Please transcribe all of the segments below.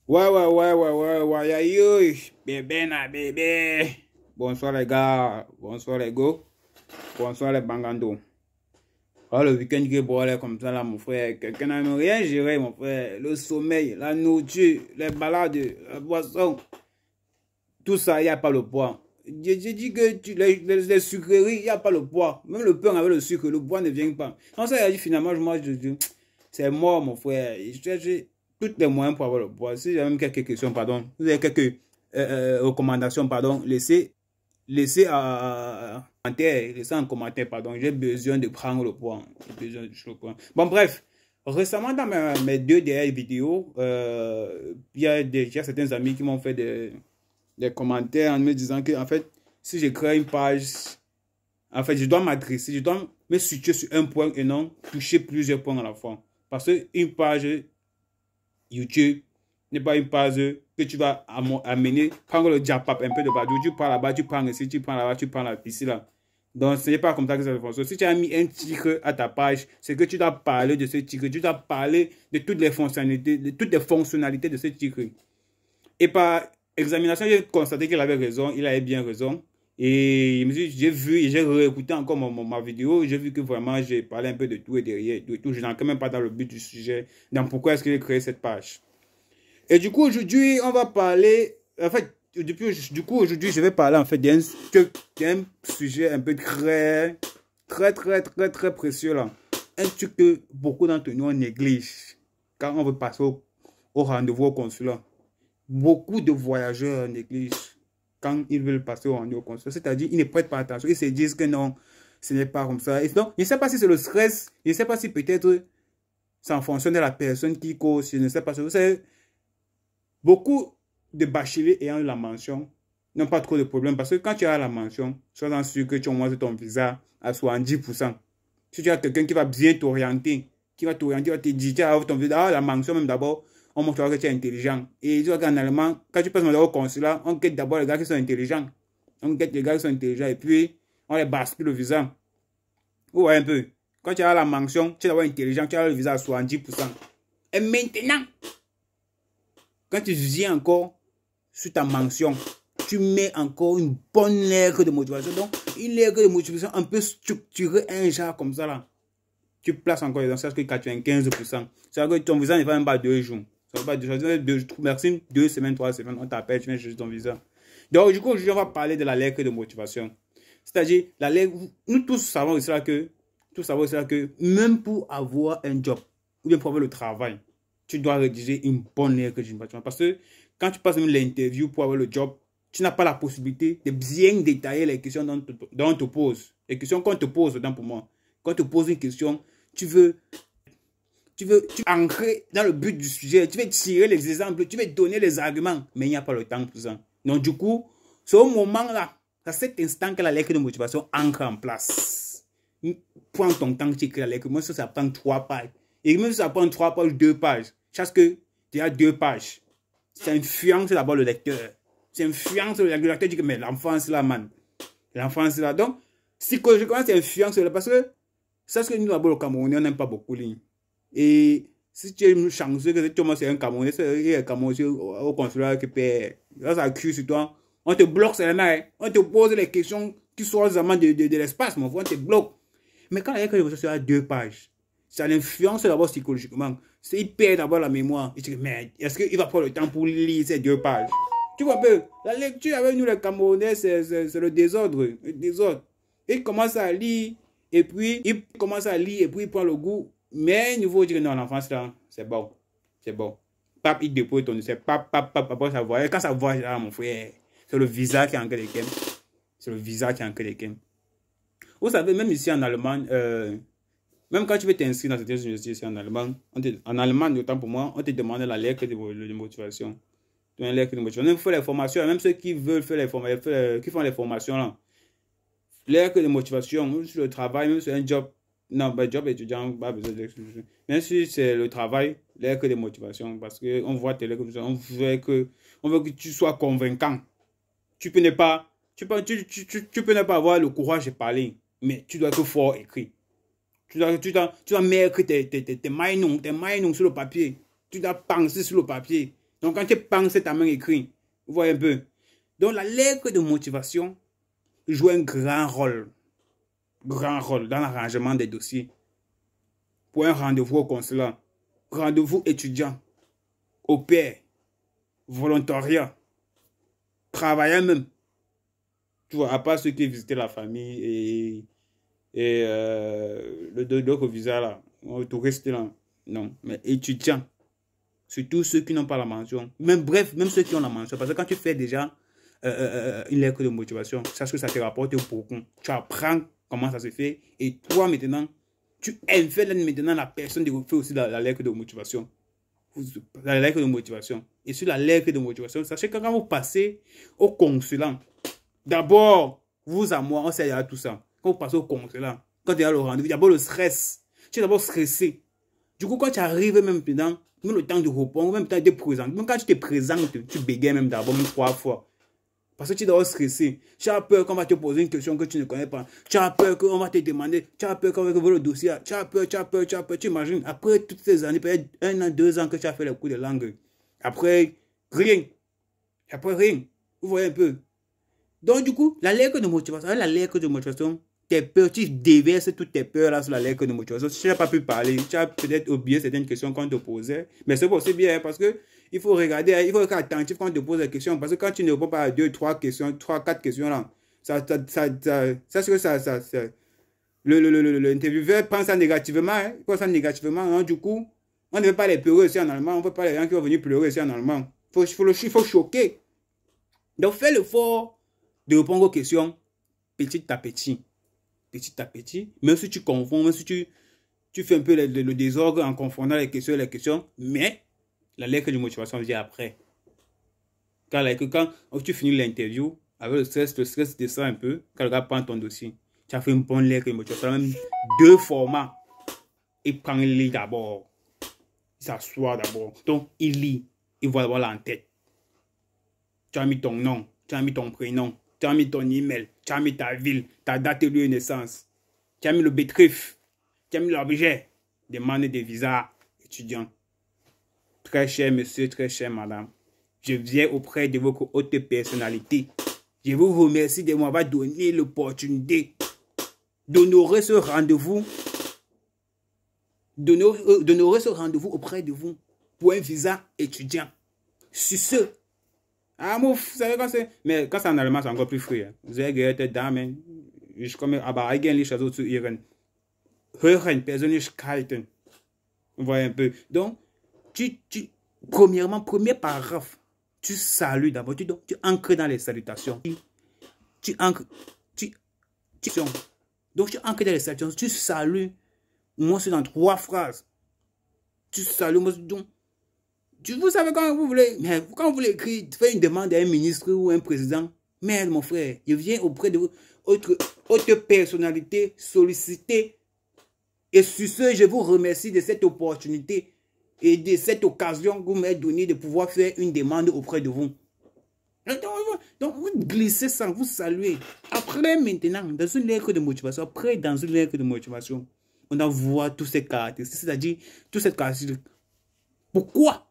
Ouais, yo, bébé, na bébé. Bonsoir les gars, bonsoir les go, bonsoir les bangandos. Oh, le week-end qui est boire comme ça là, mon frère, quelqu'un n'a rien géré, mon frère. Le sommeil, la nourriture, les balades, la boisson, tout ça, il n'y a pas le poids. J'ai dit que les sucreries, il n'y a pas le poids. Même le pain avec le sucre, le poids ne vient pas. Quand ça, il a dit finalement, c'est mort, mon frère. Je cherche tous les moyens pour avoir le poids. Si j'ai même quelques questions, pardon, vous avez quelques recommandations, pardon, laissez en commentaire, pardon. J'ai besoin de prendre le poids. J'ai besoin de le poids. Bon, bref. Récemment, dans mes deux dernières vidéos, il y a déjà certains amis qui m'ont fait des commentaires en me disant que, en fait, si je crée une page, en fait, je dois m'adresser, je dois me situer sur un point et non toucher plusieurs points à la fois. Parce qu'une page YouTube n'est pas une page que tu vas amener, prendre le diapap un peu de partout, tu prends là-bas, tu prends ici, tu prends là-bas, tu prends là, ici, là. Donc, ce n'est pas comme ça que ça fonctionne. Si tu as mis un titre à ta page, c'est que tu dois parler de ce titre, tu dois parler de toutes les fonctionnalités, de ce titre. Et par examination, j'ai constaté qu'il avait raison, il avait bien raison. Et j'ai vu et j'ai réécouté encore ma vidéo. J'ai vu que vraiment j'ai parlé un peu de tout et derrière. De tout. Je n'en quand même pas dans le but du sujet. Donc pourquoi est-ce que j'ai créé cette page? Et du coup, aujourd'hui, on va parler. En fait, du coup, aujourd'hui, je vais parler en fait d'un sujet un peu très précieux là. Un truc que beaucoup d'entre nous négligent quand on veut passer au rendez-vous au consulat. Beaucoup de voyageurs négligent quand ils veulent passer au rendez-vous au consulat. C'est-à-dire, ils ne prêtent pas attention. Ils se disent que non, ce n'est pas comme ça. Et donc, je ne sais pas si c'est le stress. Je ne sais pas si peut-être ça en fonction de la personne qui cause. Je ne sais pas. Vous savez, beaucoup de bacheliers ayant la mention n'ont pas trop de problèmes. Parce que quand tu as la mention, sois sûr que tu augmentes ton visa à 70%. Si tu as quelqu'un qui va bien t'orienter, qui va te dire, tu as ton visa, la mention même d'abord, on montrera que tu es intelligent. Et tu vois qu'en allemand, quand tu passes au consulat, on guette d'abord les gars qui sont intelligents. On guette les gars qui sont intelligents et puis on les bascule le visa. Vous voyez un peu. Quand tu as la mention, tu es d'abord intelligent, tu as le visa à 70%. Et maintenant, quand tu viens encore sur ta mention, tu mets encore une bonne lettre de motivation. Donc, une lettre de motivation un peu structurée, un genre comme ça là. Tu places encore les anciens que 95%. C'est-à-dire que ton visa n'est pas même pas 2 jours. Ça va pas 2 jours. Merci, 2 semaines, 3 semaines, on t'appelle, tu viens chercher ton visa. Donc, du coup, aujourd'hui, on va parler de la lettre de motivation. C'est-à-dire, la lettre, nous tous savons aussi là que, même pour avoir un job, ou bien pour avoir le travail, tu dois rédiger une bonne lettre de motivation. Parce que quand tu passes même l'interview pour avoir le job, tu n'as pas la possibilité de bien détailler les questions dont on te pose. Les questions qu'on te pose, pour moi. Quand on te pose une question, tu veux ancrer dans le but du sujet, tu veux tirer les exemples, tu veux donner les arguments, mais il n'y a pas le temps pour ça. Donc du coup, c'est au moment-là, à cet instant que la lettre de motivation entre en place. Prends ton temps, tu écris la lettre. Moi, ça prend 3 pages. Et même si ça prend 3 pages, 2 pages, chaque que tu as 2 pages. Ça influence d'abord le lecteur. Ça influence le lecteur, dit que mais l'enfant c'est là, man. L'enfant c'est là. Donc, psychologiquement, ça influence parce que ça, c'est que nous, d'abord, le Camerounais, on n'aime pas beaucoup ligne. Et si tu es chanceux que tu es un Camerounais, c'est un Camerounais au consulat qui paie. Là, ça accuse sur toi. On te bloque, c'est là. On te pose les questions qui sont vraiment de l'espace, mon frère. On te bloque. Mais quand il y a quelque chose sur 2 pages, ça l'influence d'abord psychologiquement. Il perd d'abord la mémoire. Il se dit, mais est-ce qu'il va prendre le temps pour lire ces 2 pages? Tu vois un peu, la lecture avec nous, les Camerounais, c'est le désordre. Le désordre. Il commence à lire. Et puis, il prend le goût. Mais il faut dire que non, l'enfance là, c'est bon. C'est bon. Pape, il dépose ton dossier. Pape, ça voyage. Quand ça voyage là, mon frère, c'est le visa qui est en queue des kem. C'est le visa qui est en queue des kem. Vous savez, même ici en Allemagne, même quand tu veux t'inscrire dans cette université ici en Allemagne, en Allemagne, autant pour moi, on te demande la lettre de motivation. Une lettre de motivation. Même pour les formations, même ceux qui veulent faire les formations, qui font les formations là. Lettre de motivation, même sur le travail, même sur un job. Non, ben, job étudiant, pas besoin d'exclusion. Même si c'est le travail, lettre de motivation, parce qu'on voit tes lettres comme ça, on veut que tu sois convaincant. Tu peux ne pas avoir le courage de parler, mais tu dois être fort écrit. Tu dois mettre tes mains sur le papier. Tu dois penser sur le papier. Donc, quand tu penses, c'est ta main écrite. Vous voyez un peu. Donc, la lettre de motivation joue un grand rôle dans l'arrangement des dossiers. Pour un rendez-vous au consulat, rendez-vous étudiant, au pair, volontariat, travaillant même. Tu vois, à part ceux qui visitaient la famille et le d'autres visa là, touristes là. Non, mais étudiants. Surtout ceux qui n'ont pas la mention. Même, bref, même ceux qui ont la mention. Parce que quand tu fais déjà une lettre de motivation, sache que ça te rapporte beaucoup. Tu apprends comment ça se fait. Et toi, maintenant, tu infères maintenant la personne de faire aussi la lettre de motivation. La lettre de motivation. Et sur la lettre de motivation, sachez que quand vous passez au consulat, d'abord, vous à moi, on sait déjà tout ça. Quand vous passez au consulat, quand il y a le rendez-vous, il y a d'abord le stress. Tu es d'abord stressé. Du coup, quand tu arrives même dedans, même le temps de répondre, même le temps de te présenter, même quand tu te présentes, tu bégayes même d'abord, même 3 fois. Parce que tu es d'abord stressé. Tu as peur qu'on va te poser une question que tu ne connais pas. Tu as peur qu'on va te demander. Tu as peur qu'on va te le dossier. Tu as peur. Tu imagines, après toutes ces années, peut-être 1 an, 2 ans que tu as fait le cours de langue. Après, rien. Après, rien. Vous voyez un peu. Donc, du coup, la lettre de motivation, tes peurs, tu déverses toutes tes peurs là sur la lettre de motivation. Si tu n'as pas pu parler, tu as peut-être oublié certaines questions qu'on te posait. Mais c'est aussi bien parce que il faut regarder, il faut être attentif quand on te pose des questions. Parce que quand tu ne réponds pas à 2, 3 questions, 3, 4 questions là, l'intervieweur pense ça négativement. Hein, hein, du coup, on ne veut pas les pleurer aussi en allemand. On ne veut pas les gens qui vont venir pleurer aussi en allemand. Il faut choquer. Donc, fais l'effort de répondre aux questions petit à petit. Petit à petit. Même si tu confonds, même si tu fais un peu le désordre en confondant les questions, mais la lettre de motivation vient après. Quand tu finis l'interview, avec le stress descend un peu, quand le gars prend ton dossier, tu as fait une bonne lettre de motivation, même 2 formats. Il prend, il lit d'abord. Il s'assoit d'abord. Donc, il lit. Il voit d'abord là en tête. Tu as mis ton nom, tu as mis ton prénom, tu as mis ton email, tu as mis ta ville, ta date de naissance, tu as mis le bétrif, tu as mis l'objet, demande de visa étudiant. Très cher monsieur, très chère madame, je viens auprès de votre haute personnalité. Je vous remercie de m'avoir donné l'opportunité d'honorer ce rendez-vous, auprès de vous pour un visa étudiant. Sur ce, vous savez quand c'est. Mais quand c'est en allemand, c'est encore plus free. Sehr geehrte Damen, ich komme aber eigentlich also zu Ihren höheren Persönlichkeiten. Vous voyez un peu. Donc, premièrement, premier paragraphe, tu salues d'abord. Tu ancres dans les salutations. Donc, tu ancres dans les salutations. Tu salues. Moi, c'est dans 3 phrases. Tu salues. Moi, donc. Vous savez, quand vous voulez écrire, faire une demande à un ministre ou un président, merde, mon frère, je viens auprès de votre personnalité sollicitée. Et sur ce, je vous remercie de cette opportunité et de cette occasion que vous m'avez donnée de pouvoir faire une demande auprès de vous. Donc, vous glissez ça, vous saluez. Après, maintenant, dans une lettre de motivation, on envoie tous ces caractéristiques, c'est-à-dire toutes ces caractéristiques. Pourquoi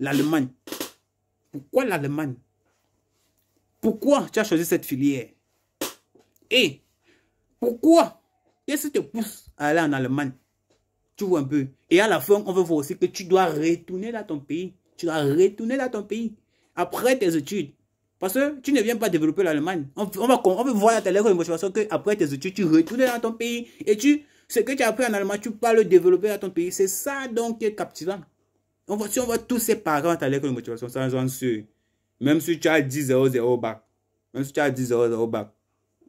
l'Allemagne? Pourquoi l'Allemagne? Pourquoi tu as choisi cette filière? Et pourquoi? Qu'est-ce qui te pousse à aller en Allemagne? Tu vois un peu. Et à la fin, on veut voir aussi que tu dois retourner dans ton pays. Tu dois retourner dans ton pays après tes études. Parce que tu ne viens pas développer l'Allemagne. On veut voir à ta lettre de motivation qu'après tes études, tu retournes dans ton pays. Et ce que tu as appris en Allemagne, tu peux le développer dans ton pays. C'est ça donc qui est captivant. Si on voit tous ces parents à ta lettre de motivation, ça j'en suis. Même si tu as 10-0-0 au bac. On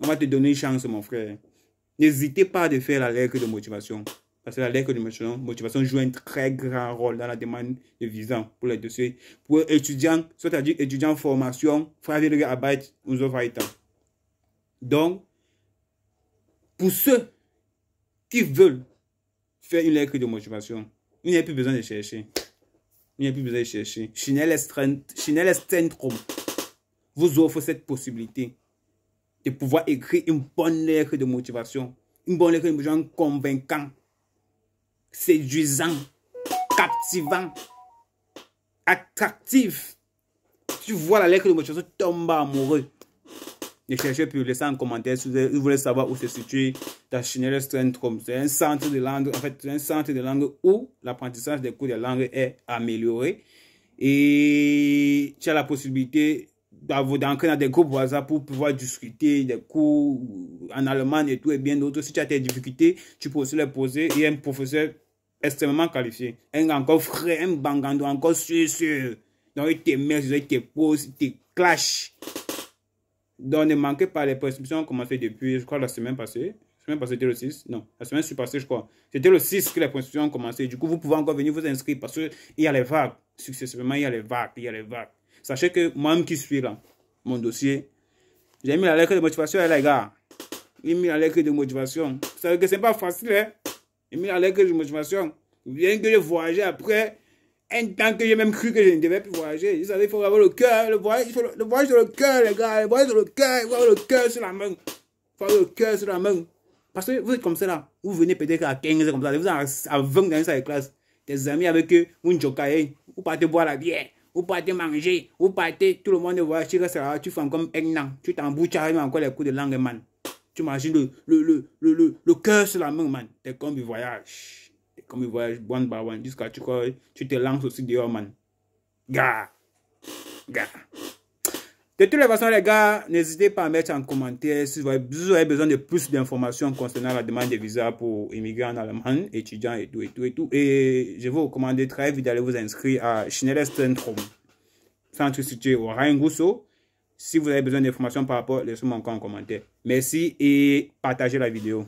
va te donner une chance, mon frère. N'hésitez pas à faire la lettre de motivation. Parce que la lettre de motivation joue un très grand rôle dans la demande de visa pour les dossiers. Pour étudiants, c'est-à-dire étudiants en formation, freiwillige Arbeit und so weiter. Donc, pour ceux qui veulent faire une lettre de motivation, il n'y a plus besoin de chercher. Schnelles Zentrum vous offre cette possibilité de pouvoir écrire une bonne lettre de motivation. Une bonne lettre de motivation convaincante, séduisant, captivant. attractif. Tu vois la lettre de motivation, tu tombes amoureux. Ne cherchez plus, laissez en commentaire si vous voulez savoir où se situe la Schneider Strength Home. C'est un centre de langue, en fait, c'est un centre de langue où l'apprentissage des cours de langue est amélioré. Et tu as la possibilité d'entrer dans des groupes WhatsApp pour pouvoir discuter des cours en allemand et tout et bien d'autres. Si tu as tes difficultés, tu peux aussi les poser. Il y a un professeur extrêmement qualifié, un encore frais, un bangando encore sûr. Donc il te met, il te pose, il te clash. Donc ne manquez pas, les prescriptions ont commencé depuis, je crois, la semaine passée. La semaine passée, c'était le 6. Non, la semaine passée, je crois. C'était le 6 que les prescriptions ont commencé. Du coup, vous pouvez encore venir vous inscrire parce qu'il y a les vagues. Successivement, il y a les vagues, il y a les vagues. Sachez que moi-même qui suis là, mon dossier, j'ai mis la lettre de motivation, les gars. J'ai mis la lettre de motivation. Vous savez que c'est pas facile, hein? J'ai mis la lettre de motivation. Bien que je voyageais après un temps que j'ai même cru que je ne devais plus voyager. Vous savez, il faut avoir le cœur, le voyage sur le cœur, les gars. Le voyage sur le cœur, il faut avoir le cœur sur la main. Il faut avoir le cœur sur la main. Parce que vous êtes comme ça là. Vous venez peut-être à 15 comme ça. Vous êtes à 20 dans une salle de classe. Tes amis avec eux, vous jokaye. Vous partez boire la bière. Vous partez manger, vous partez, tout le monde voit, tu restes là, tu fais comme un an, tu t'embouches avec encore les coups de langue, man. Tu imagines le cœur sur la main, man. T'es comme du voyage. T'es comme du voyage, one by one, jusqu'à tu te lances aussi dehors, man. Gars. De toutes les façons, les gars, n'hésitez pas à mettre en commentaire si vous avez besoin de plus d'informations concernant la demande de visa pour immigrants en Allemagne, étudiants et tout. Et je vous recommande très vite d'aller vous inscrire à Schneider Strength Home, centre situé au Rhein-Gusso. Si vous avez besoin d'informations par rapport, laissez-moi encore en commentaire. Merci et partagez la vidéo.